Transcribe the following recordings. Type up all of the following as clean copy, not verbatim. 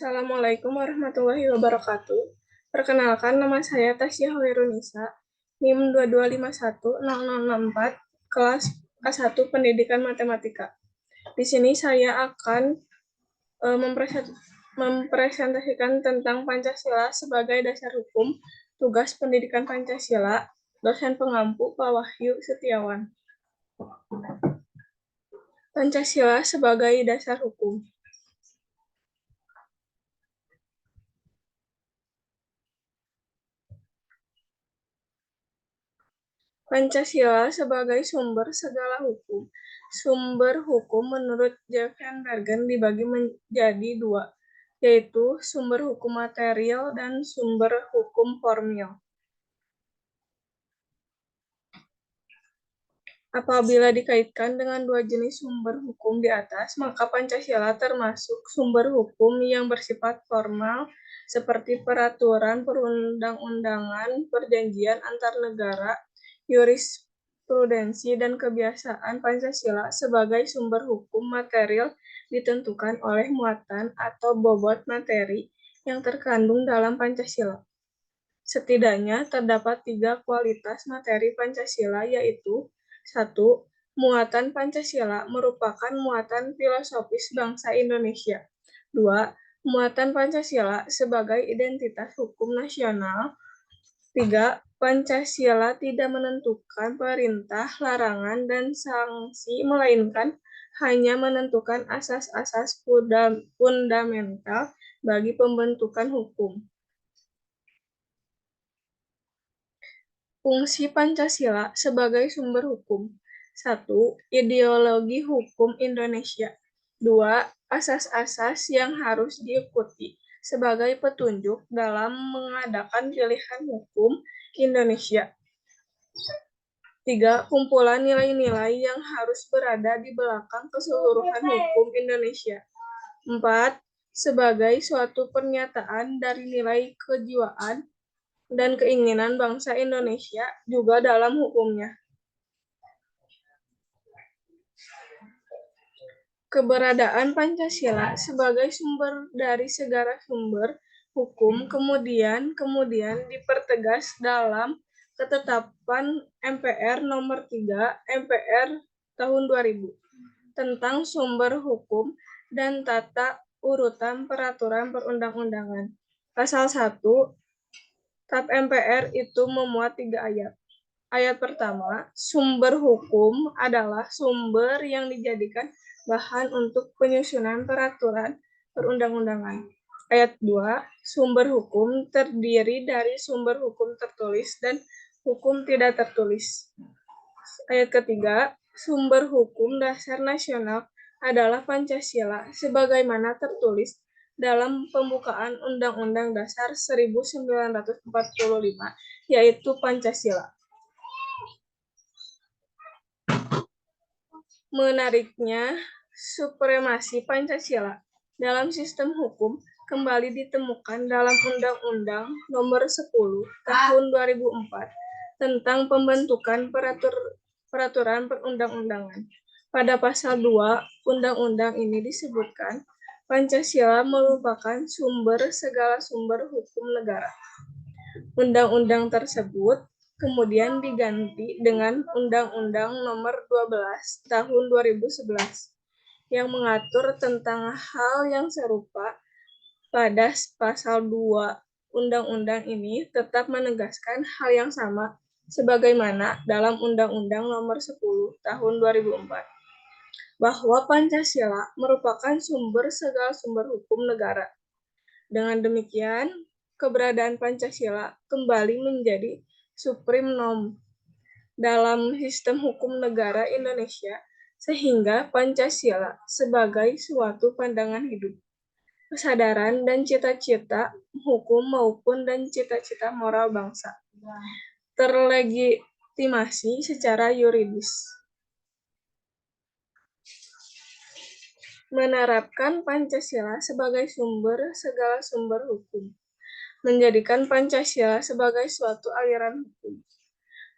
Assalamualaikum warahmatullahi wabarakatuh. Perkenalkan, nama saya Tasya Hoirunisa, NIM 22510064, kelas A1 Pendidikan Matematika. Di sini saya akan mempresentasikan tentang Pancasila sebagai dasar hukum, tugas pendidikan Pancasila, dosen pengampu Pak Wahyu Setiawan. Pancasila sebagai dasar hukum. Pancasila sebagai sumber segala hukum. Sumber hukum menurut Jevhenbergen dibagi menjadi dua, yaitu sumber hukum material dan sumber hukum formil. Apabila dikaitkan dengan dua jenis sumber hukum di atas, maka Pancasila termasuk sumber hukum yang bersifat formal seperti peraturan perundang-undangan, perjanjian antar negara, jurisprudensi, dan kebiasaan. Pancasila sebagai sumber hukum material ditentukan oleh muatan atau bobot materi yang terkandung dalam Pancasila. Setidaknya terdapat 3 kualitas materi Pancasila, yaitu 1. Muatan Pancasila merupakan muatan filosofis bangsa Indonesia. 2. Muatan Pancasila sebagai identitas hukum nasional. 3. Pancasila tidak menentukan perintah, larangan, dan sanksi, melainkan hanya menentukan asas-asas fundamental bagi pembentukan hukum. Fungsi Pancasila sebagai sumber hukum. 1. Ideologi hukum Indonesia. 2. Asas-asas yang harus diikuti sebagai petunjuk dalam mengadakan pilihan hukum Indonesia. 3. Kumpulan nilai-nilai yang harus berada di belakang keseluruhan hukum Indonesia. 4. Sebagai suatu pernyataan dari nilai kejiwaan dan keinginan bangsa Indonesia juga dalam hukumnya. Keberadaan Pancasila sebagai sumber dari segala sumber hukum kemudian dipertegas dalam Ketetapan MPR Nomor 3 MPR tahun 2000 tentang sumber hukum dan tata urutan peraturan perundang-undangan. Pasal 1 TAP MPR itu memuat 3 ayat. Ayat pertama, sumber hukum adalah sumber yang dijadikan bahan untuk penyusunan peraturan perundang-undangan. Ayat 2, sumber hukum terdiri dari sumber hukum tertulis dan hukum tidak tertulis. Ayat ketiga, sumber hukum dasar nasional adalah Pancasila sebagaimana tertulis dalam pembukaan Undang-Undang Dasar 1945, yaitu Pancasila. Menariknya, supremasi Pancasila dalam sistem hukum kembali ditemukan dalam Undang-Undang Nomor 10 Tahun 2004 tentang pembentukan peraturan perundang-undangan. Pada pasal 2 Undang-Undang ini disebutkan, Pancasila merupakan sumber segala sumber hukum negara. Undang-undang tersebut kemudian diganti dengan Undang-Undang Nomor 12 Tahun 2011 yang mengatur tentang hal yang serupa. Pada pasal 2 Undang-Undang ini tetap menegaskan hal yang sama sebagaimana dalam Undang-Undang Nomor 10 Tahun 2004 bahwa Pancasila merupakan sumber segala sumber hukum negara. Dengan demikian, keberadaan Pancasila kembali menjadi supreme norm dalam sistem hukum negara Indonesia, sehingga Pancasila sebagai suatu pandangan hidup, kesadaran dan cita-cita hukum maupun dan cita-cita moral bangsa terlegitimasi secara yuridis. Menerapkan Pancasila sebagai sumber segala sumber hukum. Menjadikan Pancasila sebagai suatu aliran hukum.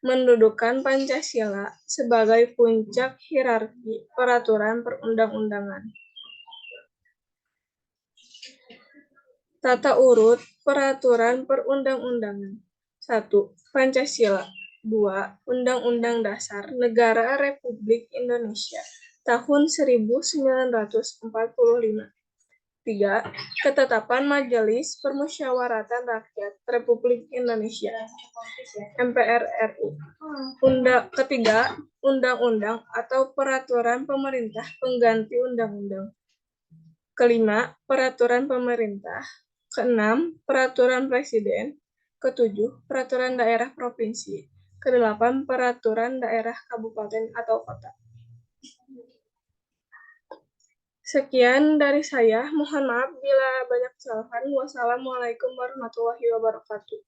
Mendudukan Pancasila sebagai puncak hierarki peraturan perundang-undangan. Tata urut peraturan perundang-undangan. 1. Pancasila. 2. Undang-Undang Dasar Negara Republik Indonesia tahun 1945. 3. Ketetapan Majelis Permusyawaratan Rakyat Republik Indonesia (MPR RI). Ketiga, undang-undang atau peraturan pemerintah pengganti undang-undang. Kelima, peraturan pemerintah. Keenam, peraturan presiden. Ketujuh, peraturan daerah provinsi. Kedelapan, peraturan daerah kabupaten atau kota. Sekian dari saya. Mohon maaf bila banyak kesalahan. Wassalamualaikum warahmatullahi wabarakatuh.